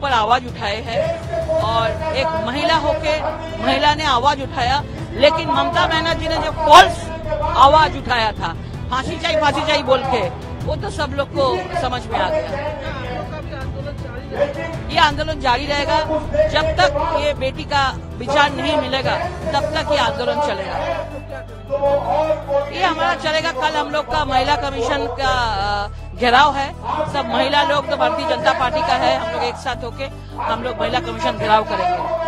ऊपर आवाज उठाए हैं और एक महिला होके महिला ने आवाज उठाया, लेकिन ममता बनर्जी ने जो फॉल्स आवाज उठाया था फांसी चाहिए बोल के, वो तो सब लोग को समझ में आ गया। ये आंदोलन जारी रहेगा जब तक ये बेटी का विचार नहीं मिलेगा, तब तक ये आंदोलन चलेगा। ये हमारा चलेगा। कल हम लोग का महिला कमीशन का घेराव है। सब महिला लोग तो भारतीय जनता पार्टी का है, हम लोग एक साथ होके हम लोग महिला कमीशन घेराव करेंगे।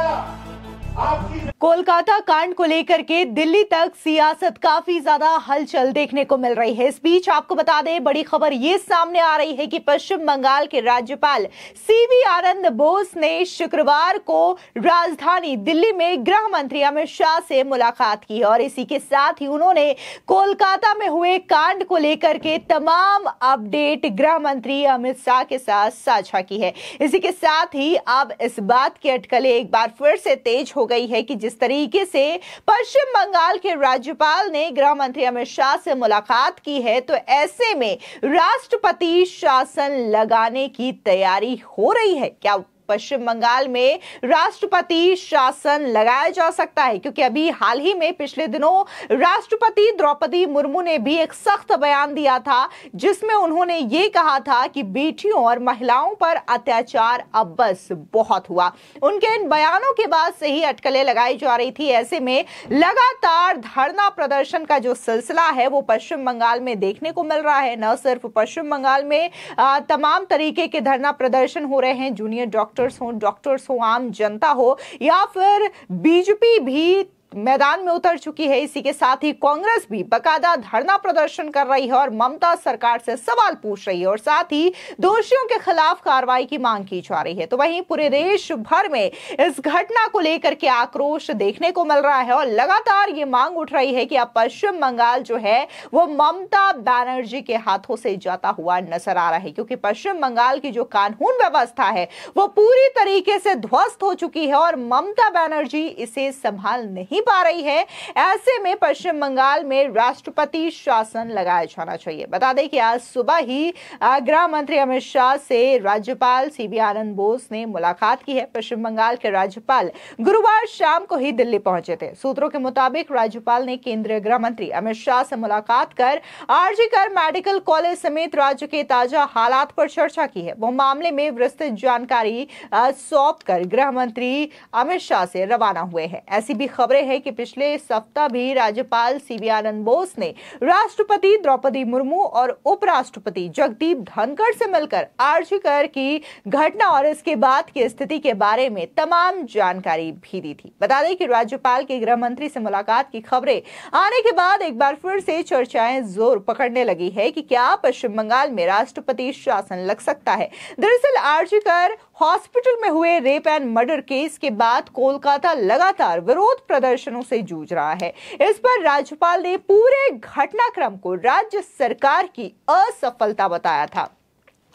कोलकाता कांड को लेकर के दिल्ली तक सियासत काफी ज्यादा हलचल देखने को मिल रही है। इस बीच आपको बता दें, बड़ी खबर ये सामने आ रही है कि पश्चिम बंगाल के राज्यपाल सीवी आनंद बोस ने शुक्रवार को राजधानी दिल्ली में गृह मंत्री अमित शाह से मुलाकात की और इसी के साथ ही उन्होंने कोलकाता में हुए कांड को लेकर के तमाम अपडेट गृह मंत्री अमित शाह के साथ साझा की है। इसी के साथ ही अब इस बात की अटकलें एक बार फिर से तेज हो गई है कि जिस तरीके से पश्चिम बंगाल के राज्यपाल ने गृह मंत्री अमित शाह से मुलाकात की है, तो ऐसे में राष्ट्रपति शासन लगाने की तैयारी हो रही है। क्या पश्चिम बंगाल में राष्ट्रपति शासन लगाया जा सकता है? क्योंकि अभी हाल ही में पिछले दिनों राष्ट्रपति द्रौपदी मुर्मू ने भी एक सख्त बयान दिया था, जिसमें उन्होंने ये कहा था कि बेटियों और महिलाओं पर अत्याचार अब बस बहुत हुआ। उनके इन बयानों के बाद से ही अटकलें लगाई जा रही थी। ऐसे में लगातार धरना प्रदर्शन का जो सिलसिला है वो पश्चिम बंगाल में देखने को मिल रहा है। न सिर्फ पश्चिम बंगाल में तमाम तरीके के धरना प्रदर्शन हो रहे हैं, जूनियर डॉक्टर्स हो, आम जनता हो या फिर बीजेपी भी मैदान में उतर चुकी है। इसी के साथ ही कांग्रेस भी बकायदा धरना प्रदर्शन कर रही है और ममता सरकार से सवाल पूछ रही है और साथ ही दोषियों के खिलाफ कार्रवाई की मांग की जा रही है। तो वहीं पूरे देश भर में इस घटना को लेकर के आक्रोश देखने को मिल रहा है और लगातार ये मांग उठ रही है कि अब पश्चिम बंगाल जो है वो ममता बनर्जी के हाथों से जाता हुआ नजर आ रहा है, क्योंकि पश्चिम बंगाल की जो कानून व्यवस्था है वो पूरी तरीके से ध्वस्त हो चुकी है और ममता बनर्जी इसे संभाल नहीं पा रही है। ऐसे में पश्चिम बंगाल में राष्ट्रपति शासन लगाया जाना चाहिए। बता दें कि आज सुबह ही गृह मंत्री अमित शाह से राज्यपाल सीवी आनंद बोस ने मुलाकात की है। पश्चिम बंगाल के राज्यपाल गुरुवार शाम को ही दिल्ली पहुंचे थे। सूत्रों के मुताबिक राज्यपाल ने केंद्रीय गृह मंत्री अमित शाह से मुलाकात कर आरजी कर मेडिकल कॉलेज समेत राज्य के ताजा हालात पर चर्चा की है। वो मामले में विस्तृत जानकारी सौंप कर गृह मंत्री अमित शाह से रवाना हुए हैं। ऐसी भी खबरें हैं कि पिछले सप्ताह भी राज्यपाल सीवी आनंद बोस ने राष्ट्रपति द्रौपदी मुर्मू और उपराष्ट्रपति जगदीप धनखड़ से मिलकर आरजी कर की घटना और इसके बाद की स्थिति के बारे में तमाम जानकारी भी दी थी। बता दें कि राज्यपाल के गृह मंत्री से मुलाकात की खबरें आने के बाद एक बार फिर से चर्चाएं जोर पकड़ने लगी है कि क्या पश्चिम बंगाल में राष्ट्रपति शासन लग सकता है। दरअसल आरजी कर हॉस्पिटल में हुए रेप एंड मर्डर केस के बाद कोलकाता लगातार विरोध प्रदर्शनों से जूझ रहा है। इस पर राज्यपाल ने पूरे घटनाक्रम को राज्य सरकार की असफलता बताया था।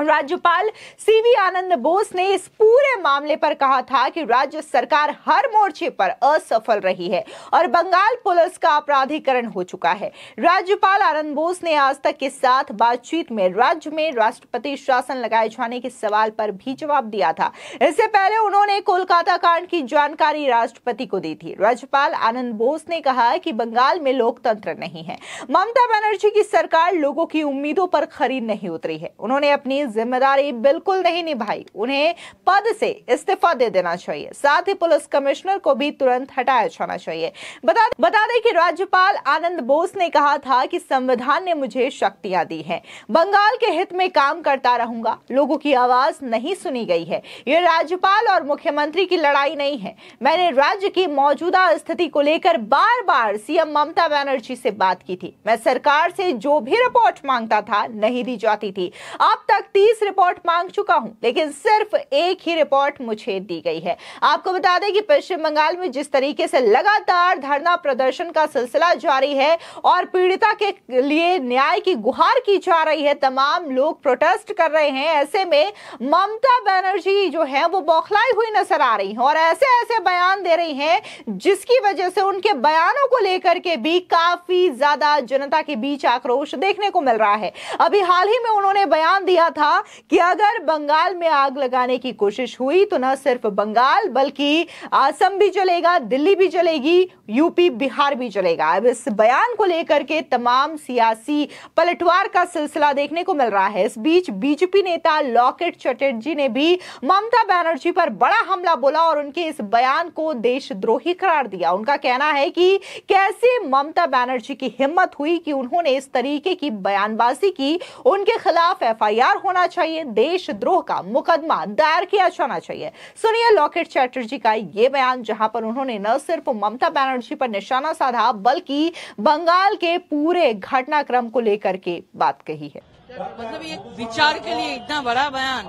राज्यपाल सीवी आनंद बोस ने इस पूरे मामले पर कहा था कि राज्य सरकार हर मोर्चे पर असफल रही है और बंगाल पुलिस का अपराधीकरण हो चुका है। राज्यपाल आनंद बोस ने आज तक के साथ बातचीत में राज्य में राष्ट्रपति शासन लगाए जाने के सवाल पर भी जवाब दिया था। इससे पहले उन्होंने कोलकाता कांड की जानकारी राष्ट्रपति को दी थी। राज्यपाल आनंद बोस ने कहा कि बंगाल में लोकतंत्र नहीं है। ममता बनर्जी की सरकार लोगों की उम्मीदों पर खरी नहीं उतरी है। उन्होंने अपनी जिम्मेदारी बिल्कुल नहीं निभाई। उन्हें पद से इस्तीफा दे देना चाहिए। साथ ही पुलिस कमिश्नर को भी तुरंत हटाया जाना चाहिए। बता दें कि राज्यपाल आनंद बोस ने कहा था कि संविधान ने मुझे शक्तियां दी हैं। बंगाल के हित में काम करता रहूंगा। लोगों की आवाज नहीं सुनी गई है। ये राज्यपाल और मुख्यमंत्री की लड़ाई नहीं है। मैंने राज्य की मौजूदा स्थिति को लेकर बार बार सीएम ममता बनर्जी से बात की थी। मैं सरकार से जो भी रिपोर्ट मांगता था नहीं दी जाती थी। अब तक 30 रिपोर्ट मांग चुका हूं, लेकिन सिर्फ एक ही रिपोर्ट मुझे दी गई है। आपको बता दें कि पश्चिम बंगाल में जिस तरीके से लगातार धरना प्रदर्शन का सिलसिला जारी है और पीड़िता के लिए न्याय की गुहार की जा रही है, तमाम लोग प्रोटेस्ट कर रहे हैं। ऐसे में ममता बनर्जी जो है वो बौखलाई हुई नजर आ रही है और ऐसे ऐसे बयान दे रही हैं, जिसकी वजह से उनके बयानों को लेकर के भी काफी ज्यादा जनता के बीच आक्रोश देखने को मिल रहा है। अभी हाल ही में उन्होंने बयान दिया था कि अगर बंगाल में आग लगाने की कोशिश हुई तो न सिर्फ बंगाल बल्कि असम भी जलेगा, दिल्ली भी जलेगी, यूपी बिहार भी जलेगा। अब इस बयान को लेकर के तमाम सियासी पलटवार का सिलसिला देखने को मिल रहा है। इस बीच बीजेपी नेता लॉकेट चटर्जी ने भी ममता बनर्जी पर बड़ा हमला बोला और उनके इस बयान को देशद्रोही करार दिया। उनका कहना है कि कैसे ममता बनर्जी की हिम्मत हुई कि उन्होंने इस तरीके की बयानबाजी की, उनके खिलाफ एफआईआर होना चाहिए, देशद्रोह का मुकदमा दायर किया जाना चाहिए। सुनिए लॉकेट चटर्जी का ये बयान, जहां पर उन्होंने न सिर्फ ममता बनर्जी पर निशाना साधा बल्कि बंगाल के पूरे घटनाक्रम को लेकर के बात कही है। मतलब ये विचार के लिए इतना बड़ा बयान,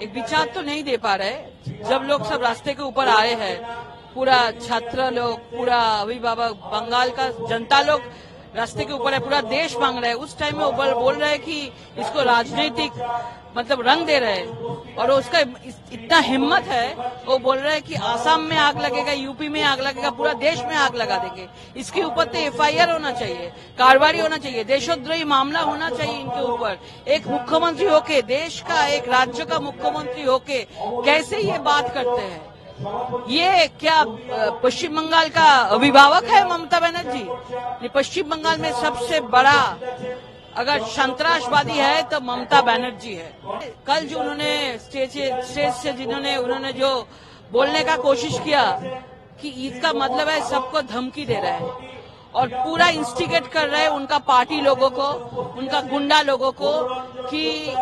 एक विचार तो नहीं दे पा रहे। जब लोग सब रास्ते के ऊपर आए हैं, पूरा छात्र लोग, पूरा अभिभावक, बंगाल का जनता लोग रास्ते के ऊपर है, पूरा देश मांग रहा है, उस टाइम में ऊपर बोल रहे हैं कि इसको राजनीतिक मतलब रंग दे रहे हैं। और उसका इतना हिम्मत है, वो बोल रहे हैं कि आसाम में आग लगेगा, यूपी में आग लगेगा, पूरा देश में आग लगा देंगे। इसके ऊपर तो एफआईआर होना चाहिए, कार्रवाई होना चाहिए, देशद्रोही मामला होना चाहिए इनके ऊपर। एक मुख्यमंत्री होके, देश का एक राज्य का मुख्यमंत्री होके कैसे ये बात करते हैं? ये क्या पश्चिम बंगाल का अभिभावक है ममता बनर्जी? पश्चिम बंगाल में सबसे बड़ा अगर संतरासवादी है तो ममता बनर्जी है। कल जो उन्होंने स्टेज से उन्होंने जो बोलने का कोशिश किया कि इसका मतलब है सबको धमकी दे रहे हैं और पूरा इंस्टिगेट कर रहे हैं उनका पार्टी लोगों को, उनका गुंडा लोगों को कि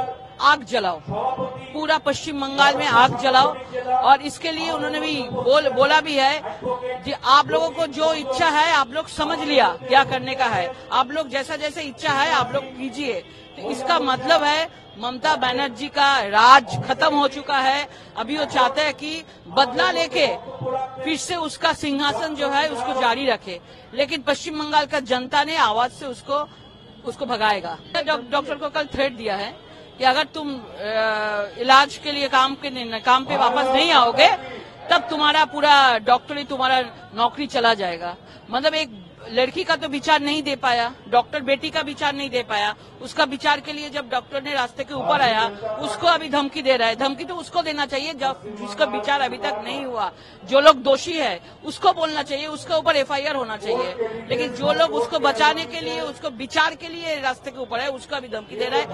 आग जलाओ, पूरा पश्चिम बंगाल में आग जलाओ। और इसके लिए उन्होंने भी बोला भी है कि आप लोगों को जो इच्छा है आप लोग समझ लिया क्या करने का है, आप लोग जैसा जैसे इच्छा है आप लोग कीजिए। तो इसका मतलब है ममता बनर्जी का राज खत्म हो चुका है। अभी वो चाहते हैं कि बदला लेके फिर से उसका सिंहासन जो है उसको जारी रखे, लेकिन पश्चिम बंगाल का जनता ने आवाज से उसको भगाएगा। डॉक्टर को कल थ्रेट दिया है कि अगर तुम इलाज के लिए काम पे वापस नहीं आओगे तब तुम्हारा पूरा डॉक्टरी, तुम्हारा नौकरी चला जाएगा। मतलब एक लड़की का तो विचार नहीं दे पाया, डॉक्टर बेटी का विचार नहीं दे पाया, उसका विचार के लिए जब डॉक्टर ने रास्ते के ऊपर आया उसको अभी धमकी दे रहा है। धमकी तो उसको देना चाहिए जब जिसका विचार अभी तक नहीं हुआ। जो लोग दोषी है उसको बोलना चाहिए, उसके ऊपर एफआईआर होना चाहिए। लेकिन जो लोग उसको बचाने के लिए, उसको विचार के लिए रास्ते के ऊपर है, उसका भी धमकी दे रहा है।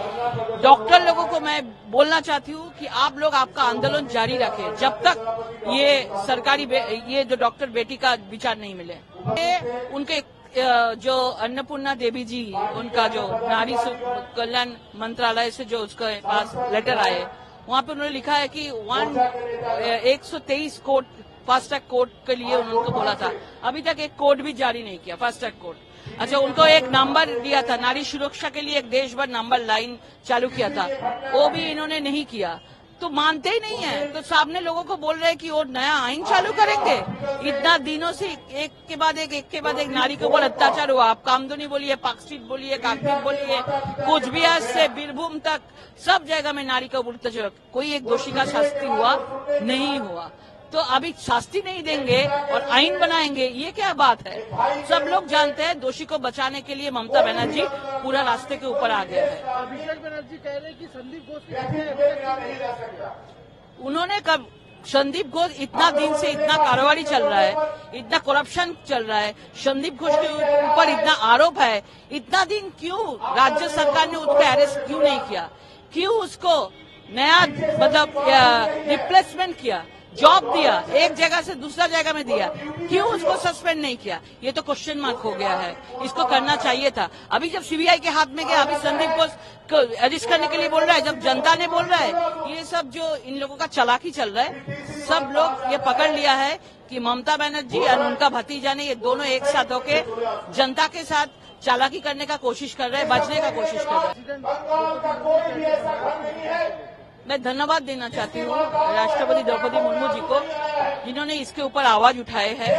डॉक्टर लोगों को मैं बोलना चाहती हूँ कि आप लोग आपका आंदोलन जारी रखें जब तक ये सरकारी ये जो डॉक्टर बेटी का विचार नहीं मिले। उनके जो अन्नपूर्णा देवी जी, उनका जो नारी कल्याण मंत्रालय से जो उसके पास लेटर आए, वहाँ पे उन्होंने लिखा है कि 123 कोड फास्ट ट्रैक कोर्ट के लिए उनको बोला था, अभी तक एक कोड भी जारी नहीं किया फास्ट ट्रैक कोर्ट। अच्छा, उनको एक नंबर दिया था, नारी सुरक्षा के लिए एक देश भर नंबर लाइन चालू किया था, वो भी इन्होंने नहीं किया। तो मानते ही नहीं है, तो सामने लोगों को बोल रहे हैं कि वो नया आइन चालू करेंगे। इतना दिनों से एक के बाद एक नारी के ऊपर अत्याचार हुआ। आप कामदुनी बोलिए, पार्कस्ट्रीट बोलिए, काकद्वीप बोलिए, कुछ भी से बीरभूम तक सब जगह में नारी का ऊपर अत्याचार, कोई एक दोषी का शास्ति हुआ नहीं हुआ। तो अभी शास्ति नहीं देंगे और आइन बनाएंगे, ये क्या बात है? सब लोग जानते हैं दोषी को बचाने के लिए ममता बनर्जी पूरा रास्ते के ऊपर आ गया है। अभिषेक बनर्जी कह रहे हैं कि संदीप घोष उन्होंने कब संदीप घोष, इतना दिन से इतना कारोबारी चल रहा है, इतना करप्शन चल रहा है, संदीप घोष के ऊपर इतना आरोप है, इतना दिन क्यों राज्य सरकार ने उसको अरेस्ट क्यों नहीं किया? क्यों उसको नया मतलब रिप्लेसमेंट किया, जॉब दिया, एक जगह से दूसरा जगह में दिया, क्यों उसको सस्पेंड नहीं किया? ये तो क्वेश्चन मार्क हो गया है। इसको करना चाहिए था। अभी जब सीबीआई के हाथ में गया, अभी संदीप घोष को अरेस्ट करने के लिए बोल रहा है, जब जनता ने बोल रहा है, ये सब जो इन लोगों का चालाकी चल रहा है, सब लोग ये पकड़ लिया है कि ममता बनर्जी और उनका भतीजा ने, ये दोनों एक साथ होके जनता के साथ चालाकी करने का कोशिश कर रहे हैं, बचने का कोशिश कर रहे हैं। मैं धन्यवाद देना चाहती हूँ राष्ट्रपति द्रौपदी मुर्मू जी को, जिन्होंने इसके ऊपर आवाज उठाए है।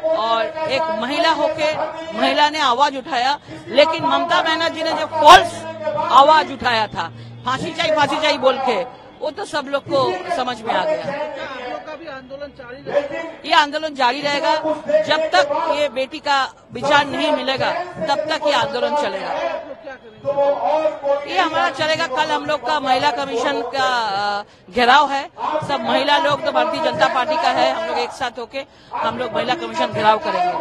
और एक महिला होके महिला ने आवाज उठाया, लेकिन ममता बनर्जी ने जो फॉल्स आवाज उठाया था, फांसी चाहिए बोल के, वो तो सब लोग को समझ में आ गया। भी आंदोलन जारी रहेगा? ये आंदोलन जारी रहेगा जब तक ये बेटी का विचार नहीं मिलेगा, तब तक ये आंदोलन चलेगा। क्या करेंगे? ये हमारा चलेगा। कल हम लोग का महिला कमीशन का घेराव है। सब महिला लोग तो भारतीय जनता पार्टी का है। हम लोग एक साथ होके हम लोग महिला कमीशन घेराव करेंगे।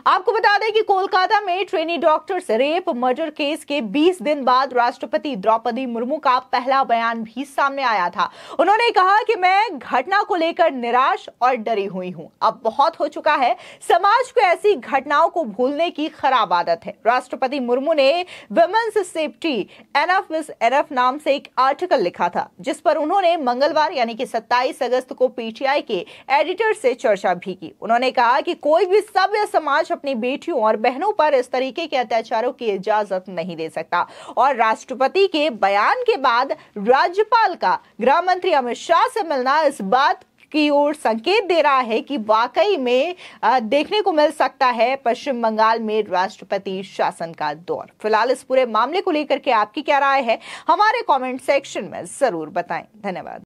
आपको बता दें कि कोलकाता में ट्रेनी डॉक्टर से रेप मर्डर केस के 20 दिन बाद राष्ट्रपति द्रौपदी मुर्मू का पहला बयान भी सामने आया था। उन्होंने कहा कि मैं घटना को लेकर निराश और डरी हुई हूं। अब बहुत हो चुका है। समाज को ऐसी घटनाओं को भूलने की खराब आदत है। राष्ट्रपति मुर्मू ने women's safety enough is enough नाम से एक आर्टिकल लिखा था, जिस पर उन्होंने मंगलवार यानी कि 27 अगस्त को पीटीआई के एडिटर से चर्चा भी की। उन्होंने कहा कि कोई भी सभ्य समाज अपनी बेटियों और बहनों पर इस तरीके के अत्याचारों की इजाजत नहीं दे सकता। और राष्ट्रपति के बयान के बाद राज्यपाल का गृह मंत्री अमित शाह से मिलना इस बात की ओर संकेत दे रहा है कि वाकई में देखने को मिल सकता है पश्चिम बंगाल में राष्ट्रपति शासन का दौर। फिलहाल इस पूरे मामले को लेकर के आपकी क्या राय है, हमारे कमेंट सेक्शन में जरूर बताएं। धन्यवाद।